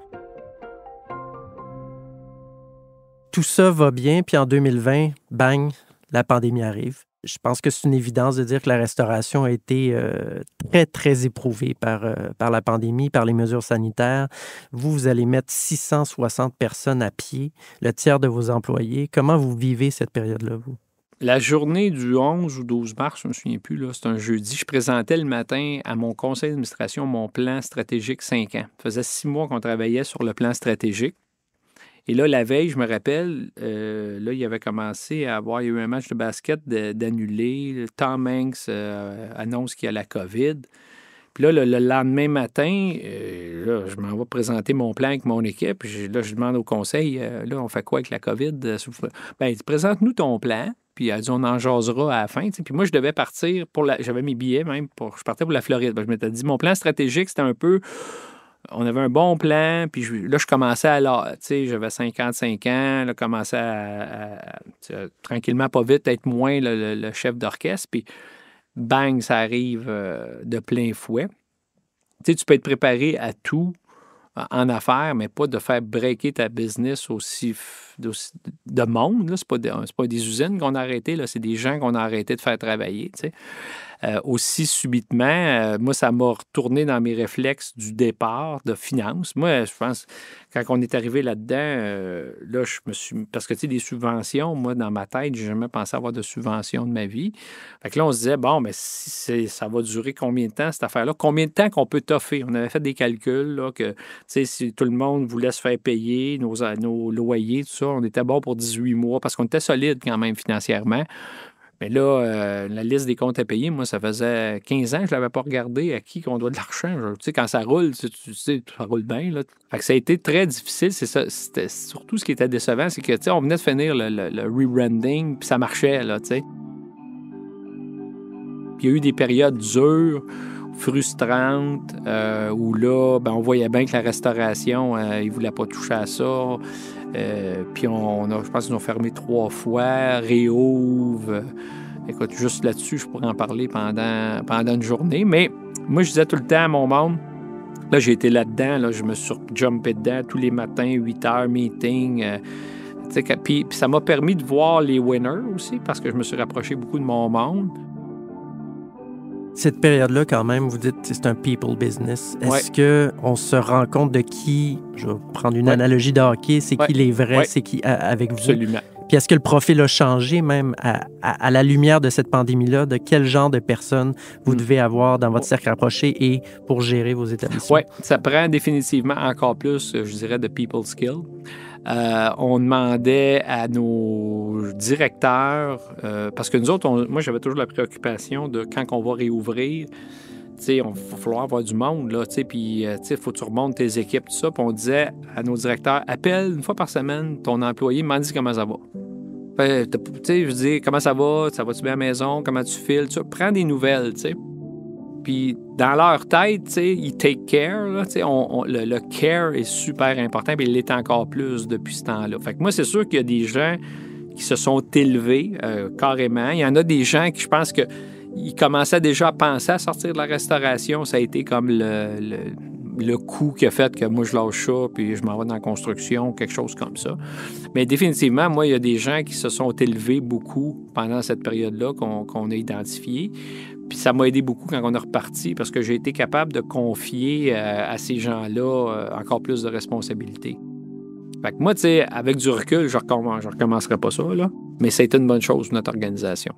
Tout ça va bien, puis en 2020, bang, la pandémie arrive. Je pense que c'est une évidence de dire que la restauration a été très, très éprouvée par la pandémie, par les mesures sanitaires. Vous allez mettre 660 personnes à pied, le tiers de vos employés. Comment vous vivez cette période-là, vous? La journée du 11 ou 12 mars, je ne me souviens plus, là, c'est un jeudi, je présentais le matin à mon conseil d'administration mon plan stratégique 5 ans. Ça faisait 6 mois qu'on travaillait sur le plan stratégique. Et là, la veille, je me rappelle, là, il avait commencé à avoir, il y a eu un match de basket d'annulé. Tom Hanks annonce qu'il y a la COVID. Puis là, le lendemain matin, là, je m'en vais présenter mon plan avec mon équipe. Là, je demande au conseil, là, on fait quoi avec la COVID? Bien, présente-nous ton plan. Puis elle dit, on en jasera à la fin. Puis moi, je devais partir j'avais mes billets même, je partais pour la Floride. Je m'étais dit, mon plan stratégique, c'était un peu... On avait un bon plan, puis là, je commençais j'avais 55 ans, là, commençais à tranquillement, pas vite, être moins le chef d'orchestre, puis bang, ça arrive de plein fouet. Tu peux être préparé à tout en affaires, mais pas de faire breaker ta business aussi de monde. Ce n'est pas des usines qu'on a arrêtées, là, c'est des gens qu'on a arrêté de faire travailler. Tu sais. Aussi subitement, moi, ça m'a retourné dans mes réflexes du départ de finance. Moi, je pense, quand on est arrivé là-dedans, là, je me suis... Parce que, tu sais, des subventions, moi, dans ma tête, j'ai jamais pensé avoir de subventions de ma vie. Fait que là, on se disait, bon, mais ça va durer combien de temps, cette affaire-là? Combien de temps qu'on peut toffer? On avait fait des calculs, là, que, tu sais, si tout le monde voulait se faire payer nos loyers, tout ça, on était bon pour 18 mois parce qu'on était solide quand même financièrement. Mais là, la liste des comptes à payer, moi, ça faisait 15 ans que je ne l'avais pas regardé à qui qu'on doit de l'argent. Tu sais, quand ça roule, tu sais, ça roule bien. Là. Fait que ça a été très difficile. C'était surtout ce qui était décevant, c'est que, tu sais, on venait de finir le rebranding, puis ça marchait, là, tu sais. Puis il y a eu des périodes dures, frustrantes, où là, ben, on voyait bien que la restauration, ils ne voulaient pas toucher à ça. Puis je pense qu'ils ont fermé 3 fois, réouvre. Écoute, juste là-dessus, je pourrais en parler pendant une journée. Mais moi, je disais tout le temps à mon monde, là, j'ai été là-dedans, là, je me suis jumpé dedans tous les matins, 8 heures, meeting. Puis ça m'a permis de voir les winners aussi, parce que je me suis rapproché beaucoup de mon monde. Cette période-là, quand même, vous dites que c'est un people business. Est-ce qu'on se rend compte de qui, je vais prendre une analogie de hockey, c'est qui les vrais, c'est qui avec vous? Absolument. Puis est-ce que le profil a changé même à la lumière de cette pandémie-là? De quel genre de personnes vous devez avoir dans votre cercle rapproché et pour gérer vos établissements? Oui, ça prend définitivement encore plus, je dirais, de people skill. On demandait à nos directeurs, parce que nous autres, moi, j'avais toujours la préoccupation de quand on va réouvrir, tu sais, il va falloir avoir du monde, là, tu sais, puis, tu sais, il faut que tu remontes tes équipes, tout ça. Puis on disait à nos directeurs, appelle une fois par semaine ton employé, m'en dis comment ça va. Tu sais, je dis, comment ça va-tu bien à la maison, comment tu files, tu sais, prends des nouvelles, tu sais. Puis dans leur tête, tu sais, ils take care, là, tu sais, le care est super important, puis il l'est encore plus depuis ce temps-là. Fait que moi, c'est sûr qu'il y a des gens qui se sont élevés carrément. Il y en a des gens qui, je pense que ils commençaient déjà à penser à sortir de la restauration. Ça a été comme le coup qui a fait que moi, je lâche ça, puis je m'en vais dans la construction, quelque chose comme ça. Mais définitivement, moi, il y a des gens qui se sont élevés beaucoup pendant cette période-là qu'on a identifiée. Puis ça m'a aidé beaucoup quand on est reparti parce que j'ai été capable de confier à ces gens-là encore plus de responsabilités. Fait que moi, tu sais, avec du recul, je recommencerai pas ça, là. Mais ça a été une bonne chose pour notre organisation.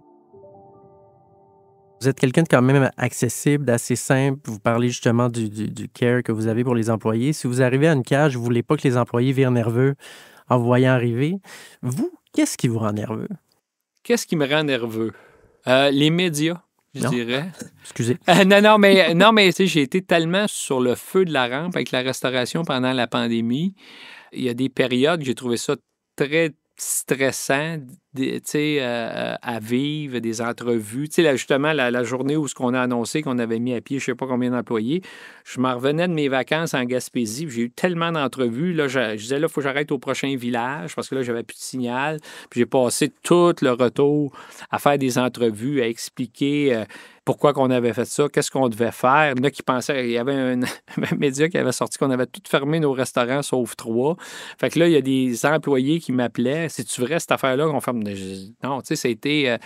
Vous êtes quelqu'un de quand même accessible, d'assez simple. Vous parlez justement du care que vous avez pour les employés. Si vous arrivez à une cage, vous ne voulez pas que les employés virent nerveux en vous voyant arriver. Vous, qu'est-ce qui vous rend nerveux? Qu'est-ce qui me rend nerveux? Les médias, je dirais. Excusez. Non, mais tu sais, j'ai été tellement sur le feu de la rampe avec la restauration pendant la pandémie. Il y a des périodes, j'ai trouvé ça très stressant à vivre, des entrevues. Tu sais, justement, la journée où ce qu'on a annoncé qu'on avait mis à pied, je ne sais pas combien d'employés, je m'en revenais de mes vacances en Gaspésie, puis j'ai eu tellement d'entrevues. Là, je disais, là, il faut que j'arrête au prochain village, parce que là, j'avais plus de signal. Puis j'ai passé tout le retour à faire des entrevues, à expliquer pourquoi qu'on avait fait ça, qu'est-ce qu'on devait faire. Il y en a qui pensaient, il y avait un média qui avait sorti qu'on avait tout fermé nos restaurants, sauf 3. Fait que là, il y a des employés qui m'appelaient, c'est-tu vrai cette affaire-là qu'on ferme? Non, tu sais,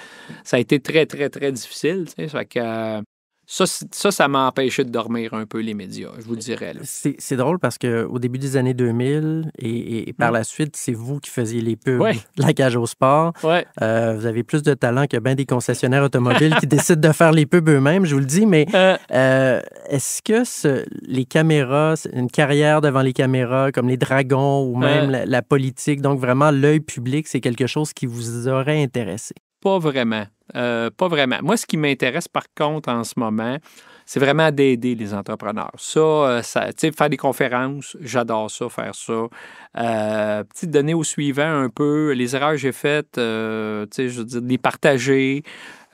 ça a été très, très, très difficile. Tu sais, fait que ça m'a empêché de dormir un peu, les médias, je vous le dirais. Là. C'est drôle parce qu'au début des années 2000 et par la suite, c'est vous qui faisiez les pubs de la cage au sport. Ouais. Vous avez plus de talent que bien des concessionnaires automobiles qui décident de faire les pubs eux-mêmes, je vous le dis. Mais est-ce que les caméras, une carrière devant les caméras, comme les dragons ou même la politique, donc vraiment l'œil public, c'est quelque chose qui vous aurait intéressé? Pas vraiment. Pas vraiment. Moi, ce qui m'intéresse, par contre, en ce moment, c'est vraiment d'aider les entrepreneurs. Ça tu sais, faire des conférences, j'adore ça, faire ça. Donner au suivant un peu les erreurs que j'ai faites, tu sais, je veux dire, les partager.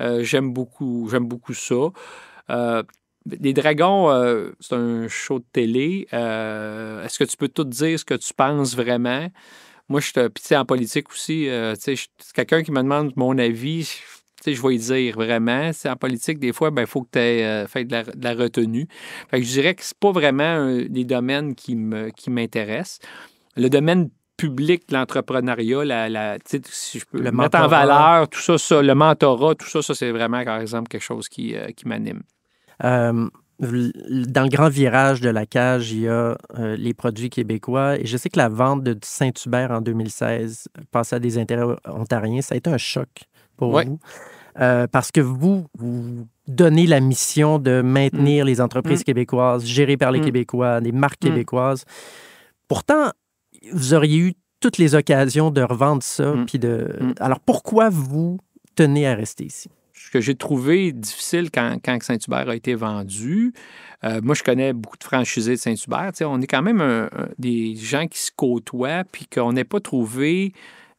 J'aime beaucoup ça. Les Dragons, c'est un show de télé. Est-ce que tu peux tout dire ce que tu penses vraiment? Moi, puis tu sais, en politique aussi, tu sais, c'est quelqu'un qui me demande mon avis, tu sais, je vais y dire vraiment. En politique, des fois, il faut que tu aies fait de la retenue. Fait que je dirais que c'est pas vraiment des domaines qui m'intéressent. Le domaine public de l'entrepreneuriat, si je peux Le mettre en mentorat. valeur, tout ça, le mentorat, tout ça, c'est vraiment, par exemple, quelque chose qui m'anime. Dans le grand virage de la cage, il y a les produits québécois. Et je sais que la vente de Saint-Hubert en 2016, passée à des intérêts ontariens, ça a été un choc pour Ouais. vous. Parce que vous donnez la mission de maintenir les entreprises québécoises, gérées par les Québécois, des marques québécoises. Pourtant, vous auriez eu toutes les occasions de revendre ça. Alors, pourquoi vous tenez à rester ici? Ce que j'ai trouvé difficile quand Saint-Hubert a été vendu, moi, je connais beaucoup de franchisés de Saint-Hubert. On est quand même des gens qui se côtoient, puis qu'on n'ait pas trouvé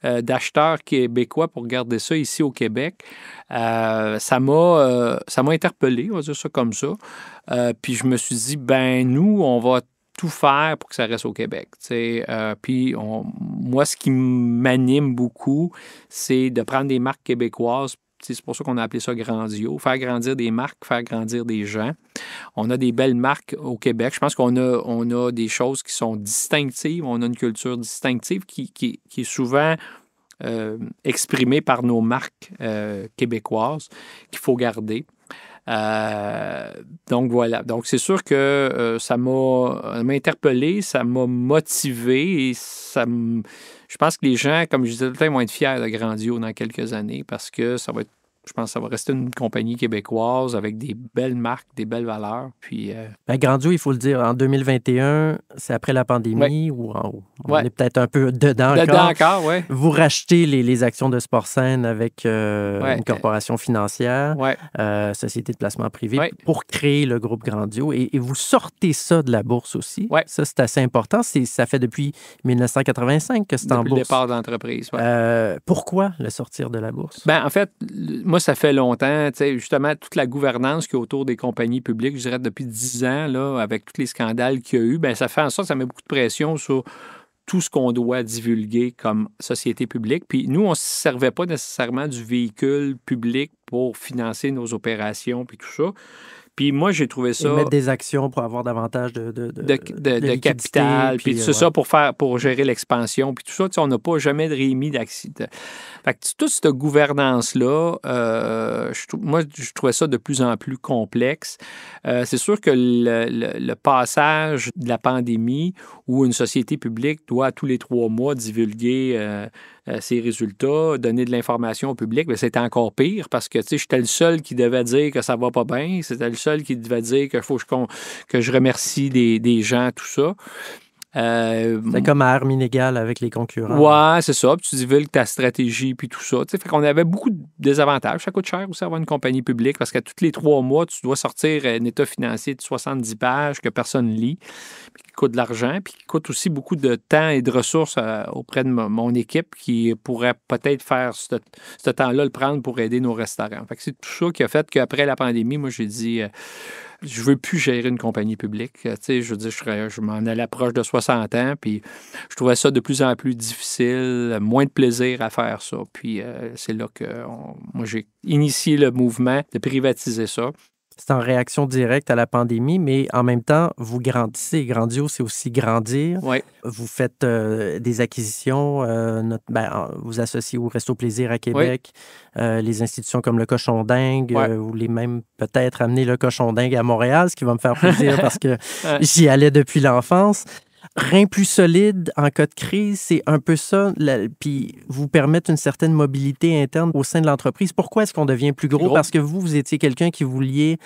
d'acheteurs québécois pour garder ça ici au Québec. Ça m'a interpellé, on va dire ça comme ça. Puis je me suis dit, nous, on va tout faire pour que ça reste au Québec. Puis moi, ce qui m'anime beaucoup, c'est de prendre des marques québécoises. C'est pour ça qu'on a appelé ça Grandio. Faire grandir des marques, faire grandir des gens. On a des belles marques au Québec. Je pense qu'on a des choses qui sont distinctives. On a une culture distinctive qui est souvent exprimée par nos marques québécoises qu'il faut garder. Donc voilà. Donc c'est sûr que ça m'a interpellé, ça m'a motivé et je pense que les gens, comme je disais tout à l'heure, vont être fiers de Grandio dans quelques années parce que je pense que ça va rester une compagnie québécoise avec des belles marques, des belles valeurs. Puis, Grandio, il faut le dire, en 2021, c'est après la pandémie, où on est peut-être un peu dedans encore. Oui. Vous rachetez les actions de Sportsaine avec une corporation financière, société de placement privé, pour créer le groupe Grandio. Et vous sortez ça de la bourse aussi. Ça, c'est assez important. Ça fait depuis 1985 que c'est en bourse. Depuis le départ de l'entreprise. Pourquoi le sortir de la bourse? En fait, moi, ça fait longtemps, justement, toute la gouvernance qui est autour des compagnies publiques, je dirais depuis 10 ans, là, avec tous les scandales qu'il y a eu, ça fait en sorte que ça met beaucoup de pression sur tout ce qu'on doit divulguer comme société publique. Puis nous, on ne se servait pas nécessairement du véhicule public pour financer nos opérations puis tout ça. Puis moi, j'ai trouvé ça... Et mettre des actions pour avoir davantage de capital, puis tout ça pour gérer l'expansion, puis tout ça. On n'a pas jamais réémis d'accident. Fait que toute cette gouvernance-là, moi, je trouvais ça de plus en plus complexe. C'est sûr que le passage de la pandémie où une société publique doit tous les 3 mois divulguer ses résultats, donner de l'information au public, c'était encore pire parce que j'étais le seul qui devait dire que ça va pas bien, c'était le seul qui devait dire qu'il faut que je remercie des gens, tout ça. C'est comme à armes inégales avec les concurrents. Ouais, c'est ça. Puis tu divulgues ta stratégie, puis tout ça. Fait qu'on avait beaucoup de désavantages. Ça coûte cher aussi avoir une compagnie publique parce qu'à tous les 3 mois, tu dois sortir un état financier de 70 pages que personne ne lit, puis qui coûte de l'argent, puis qui coûte aussi beaucoup de temps et de ressources auprès de mon équipe qui pourrait peut-être faire ce temps-là, le prendre pour aider nos restaurants. Fait que c'est tout ça qui a fait qu'après la pandémie, moi, j'ai dit... je veux plus gérer une compagnie publique. Je veux dire, je m'en allais proche de 60 ans, puis je trouvais ça de plus en plus difficile, moins de plaisir à faire ça. Puis c'est là que moi, j'ai initié le mouvement de privatiser ça. C'est en réaction directe à la pandémie, mais en même temps, vous grandissez. Grandio, c'est aussi grandir. Oui. Vous faites des acquisitions. Vous associez au Resto Plaisir à Québec, les institutions comme le Cochon Dingue. Vous voulez même peut-être amener le Cochon Dingue à Montréal, ce qui va me faire plaisir parce que j'y allais depuis l'enfance. Rein plus solide en cas de crise, c'est un peu ça, puis vous permettre une certaine mobilité interne au sein de l'entreprise. Pourquoi est-ce qu'on devient plus gros? Parce que vous étiez quelqu'un qui vouliez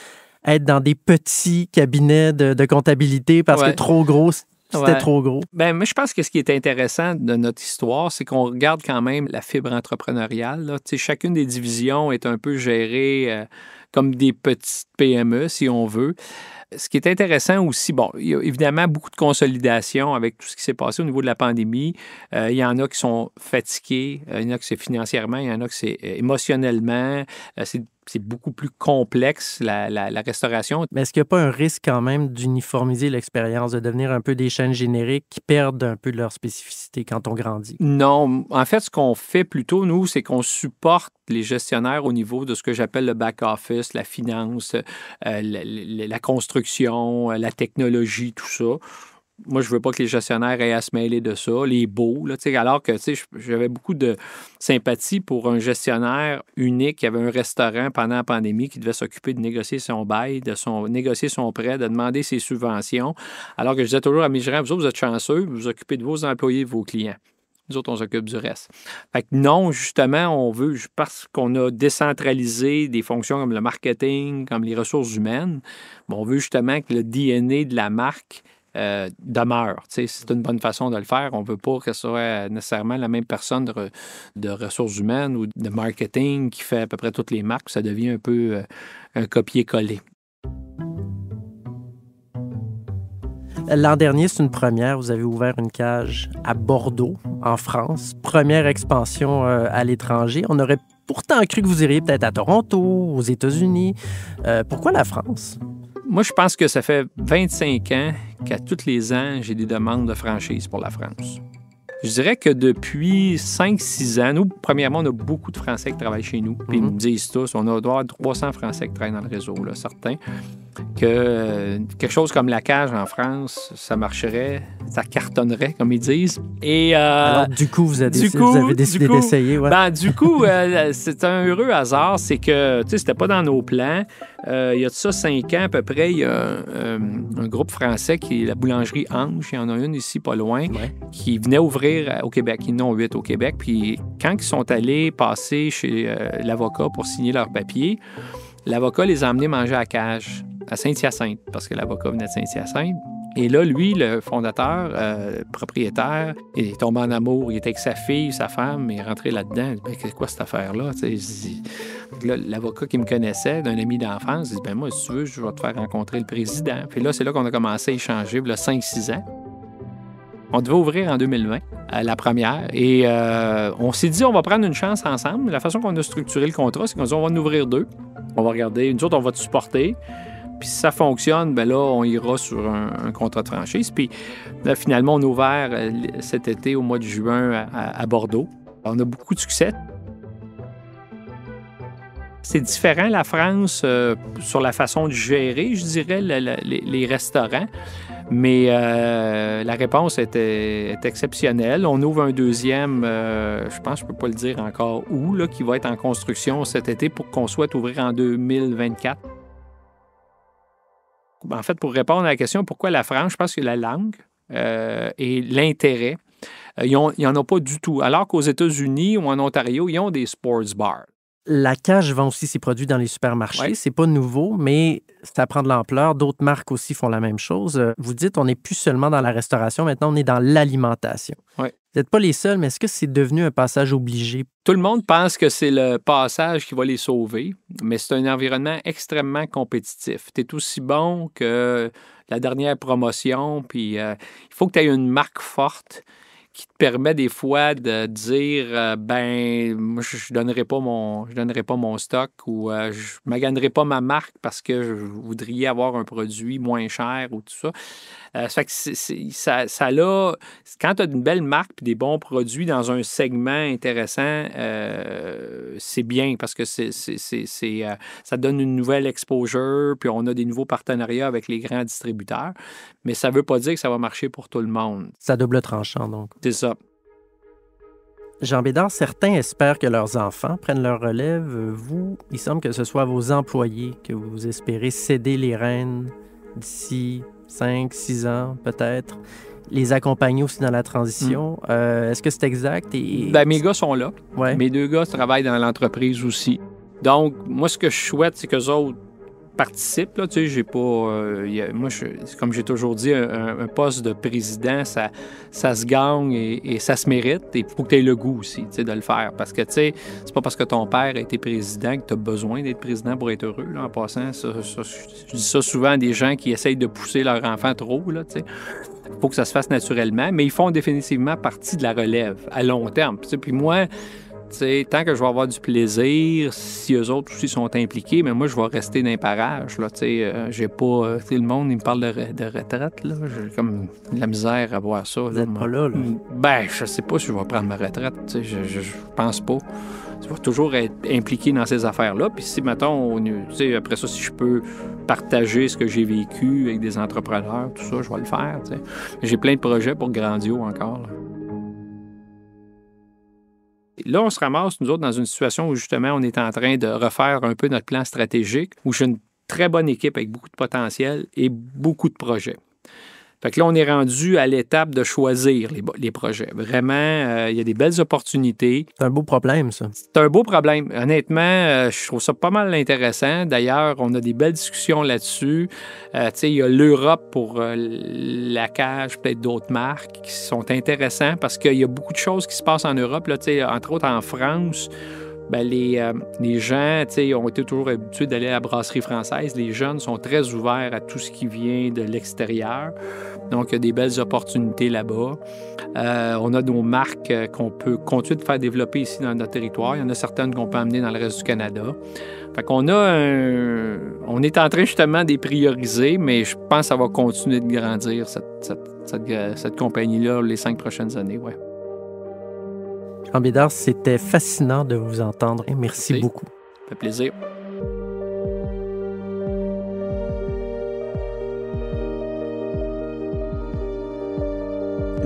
être dans des petits cabinets de comptabilité parce que trop gros, c'était trop gros. Moi, je pense que ce qui est intéressant de notre histoire, c'est qu'on regarde quand même la fibre entrepreneuriale. Là. Chacune des divisions est un peu gérée comme des petites PME, si on veut. Ce qui est intéressant aussi, il y a évidemment beaucoup de consolidation avec tout ce qui s'est passé au niveau de la pandémie. Il y en a qui sont fatigués, il y en a qui c'est financièrement, il y en a qui c'est émotionnellement. C'est beaucoup plus complexe, la restauration. Mais est-ce qu'il n'y a pas un risque quand même d'uniformiser l'expérience, de devenir un peu des chaînes génériques qui perdent un peu de leur spécificité quand on grandit? Non. En fait, ce qu'on fait plutôt, nous, c'est qu'on supporte les gestionnaires au niveau de ce que j'appelle le back-office, la finance, la construction, la technologie, tout ça. moi, je veux pas que les gestionnaires aient à se mêler de ça, les baux, là, alors que j'avais beaucoup de sympathie pour un gestionnaire unique qui avait un restaurant pendant la pandémie qui devait s'occuper de négocier son bail, négocier son prêt, de demander ses subventions. Alors que je disais toujours à mes gérants, vous autres, vous êtes chanceux, vous vous occupez de vos employés, de vos clients. Nous autres, on s'occupe du reste. Fait que non, justement, on veut, parce qu'on a décentralisé des fonctions comme le marketing, comme les ressources humaines, on veut justement que le DNA de la marque demeure. C'est une bonne façon de le faire. On ne veut pas que ce soit nécessairement la même personne de ressources humaines ou de marketing qui fait à peu près toutes les marques. Ça devient un peu un copier-coller. L'an dernier, c'est une première. Vous avez ouvert une cage à Bordeaux, en France. Première expansion à l'étranger. On aurait pourtant cru que vous iriez peut-être à Toronto, aux États-Unis. Pourquoi la France? Moi, je pense que ça fait 25 ans qu'à tous les ans, j'ai des demandes de franchise pour la France. Je dirais que depuis 5-6 ans, nous, premièrement, on a beaucoup de Français qui travaillent chez nous. Puis ils me disent tous, on doit avoir 300 Français qui travaillent dans le réseau, là, certains, que quelque chose comme la cage en France, ça marcherait, ça cartonnerait, comme ils disent. Et, alors, du coup, vous avez décidé d'essayer. Ouais. Du coup, c'est un heureux hasard, c'est que, tu sais, c'était pas dans nos plans. Il y a de ça 5 ans à peu près, il y a un groupe français qui est la boulangerie Ange, il y en a une ici pas loin, qui venait ouvrir au Québec. Ils en ont 8 au Québec. Puis quand ils sont allés passer chez l'avocat pour signer leurs papiers, l'avocat les a emmenés manger à cage à Saint-Hyacinthe, parce que l'avocat venait de Saint-Hyacinthe. Et là, lui, le fondateur, propriétaire, il est tombé en amour. Il était avec sa fille, sa femme, il est rentré là-dedans. Il dit, c'est quoi cette affaire-là? Là, l'avocat qui me connaissait, d'un ami d'enfance, il dit, moi, si tu veux, je vais te faire rencontrer le président. Puis là, c'est là qu'on a commencé à échanger, il y a 5-6 ans. On devait ouvrir en 2020, la première. Et on s'est dit, on va prendre une chance ensemble. La façon qu'on a structuré le contrat, c'est qu'on dit, on va en ouvrir 2. On va regarder. Nous autres, on va te supporter. Puis si ça fonctionne, bien là, on ira sur un contrat de franchise. Puis là, finalement, on a ouvert cet été, au mois de juin, à Bordeaux. On a beaucoup de succès. C'est différent, la France, sur la façon de gérer, je dirais, les restaurants. Mais la réponse est exceptionnelle. On ouvre un deuxième, je pense, je ne peux pas le dire encore où, là, qui va être en construction cet été pour qu'on souhaite ouvrir en 2024. En fait, pour répondre à la question pourquoi la France, je pense que la langue et l'intérêt, il n'y en a pas du tout. Alors qu'aux États-Unis ou en Ontario, ils ont des sports bars. La cage vend aussi ses produits dans les supermarchés. Ouais. C'est pas nouveau, mais ça prend de l'ampleur. D'autres marques aussi font la même chose. Vous dites, on n'est plus seulement dans la restauration, maintenant on est dans l'alimentation. Ouais. Vous n'êtes pas les seuls, mais est-ce que c'est devenu un passage obligé? Tout le monde pense que c'est le passage qui va les sauver, mais c'est un environnement extrêmement compétitif. Tu es aussi bon que la dernière promotion, puis il faut que tu aies une marque forte qui te permet des fois de dire moi, je donnerai pas mon stock ou je maganerai pas ma marque parce que je voudrais avoir un produit moins cher ou tout ça. Ça fait que ça là, quand tu as une belle marque et des bons produits dans un segment intéressant, c'est bien parce que ça donne une nouvelle exposure, puis on a des nouveaux partenariats avec les grands distributeurs. Mais ça ne veut pas dire que ça va marcher pour tout le monde. Ça double tranchant, donc. C'est ça. Jean Bédard, certains espèrent que leurs enfants prennent leur relève. Vous, il semble que ce soit à vos employés que vous espérez céder les rênes d'ici 5-6 ans, peut-être. Les accompagner aussi dans la transition. Est-ce que c'est exact? Mes gars sont là. Ouais. Mes 2 gars travaillent dans l'entreprise aussi. Donc, moi, ce que je souhaite, c'est qu'eux autres participent. Là, tu sais, j'ai pas... moi, comme j'ai toujours dit, un poste de président, ça se gagne et ça se mérite. Et il faut que tu aies le goût aussi, tu sais, de le faire. Parce que, tu sais, c'est pas parce que ton père a été président que tu as besoin d'être président pour être heureux, là, en passant. Je dis ça souvent à des gens qui essayent de pousser leur enfant trop, là, tu sais. Il faut que ça se fasse naturellement, mais ils font définitivement partie de la relève à long terme. Puis moi, tant que je vais avoir du plaisir, si eux autres aussi sont impliqués, mais moi, je vais rester dans les parages. Là, j'ai pas... le monde, il me parle de retraite. Là, j'ai comme de la misère à voir ça. Vous n'êtes pas là, là? Je sais pas si je vais prendre ma retraite. Je pense pas. tu vas toujours être impliqué dans ces affaires-là. Puis si, mettons, tu sais, après ça, si je peux partager ce que j'ai vécu avec des entrepreneurs, tout ça, je vais le faire, tu sais. J'ai plein de projets pour Grandio encore, là. Là, on se ramasse, nous autres, dans une situation où, justement, on est en train de refaire un peu notre plan stratégique, où j'ai une très bonne équipe avec beaucoup de potentiel et beaucoup de projets. Fait que là, on est rendu à l'étape de choisir les projets. Vraiment, il y a des belles opportunités. C'est un beau problème, ça. C'est un beau problème. Honnêtement, je trouve ça pas mal intéressant. D'ailleurs, on a des belles discussions là-dessus. Tu sais, il y a l'Europe pour la cage, peut-être d'autres marques qui sont intéressants parce qu'il y a beaucoup de choses qui se passent en Europe. Là, tu sais, entre autres, en France, bien, les gens, tu sais, ont été toujours habitués d'aller à la brasserie française. Les jeunes sont très ouverts à tout ce qui vient de l'extérieur. Donc, il y a des belles opportunités là-bas. On a nos marques qu'on peut continuer de faire développer ici dans notre territoire. Il y en a certaines qu'on peut amener dans le reste du Canada. Fait qu'on on est en train justement de les prioriser, mais je pense que ça va continuer de grandir, cette compagnie-là, les 5 prochaines années, ouais. Jean Bédard, c'était fascinant de vous entendre et merci beaucoup. Ça fait plaisir.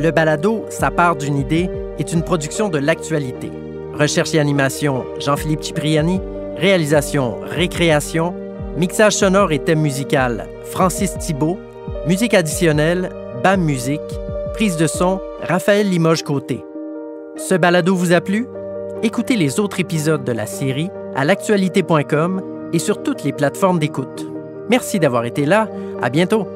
Le balado « Ça part d'une idée » est une production de l'Actualité. Recherche et animation, Jean-Philippe Cipriani. Réalisation, Récréation. Mixage sonore et thème musical, Francis Thibault. Musique additionnelle, BAM Musique. Prise de son, Raphaël Limoges-Côté. Ce balado vous a plu? Écoutez les autres épisodes de la série à l'actualité.com et sur toutes les plateformes d'écoute. Merci d'avoir été là. À bientôt!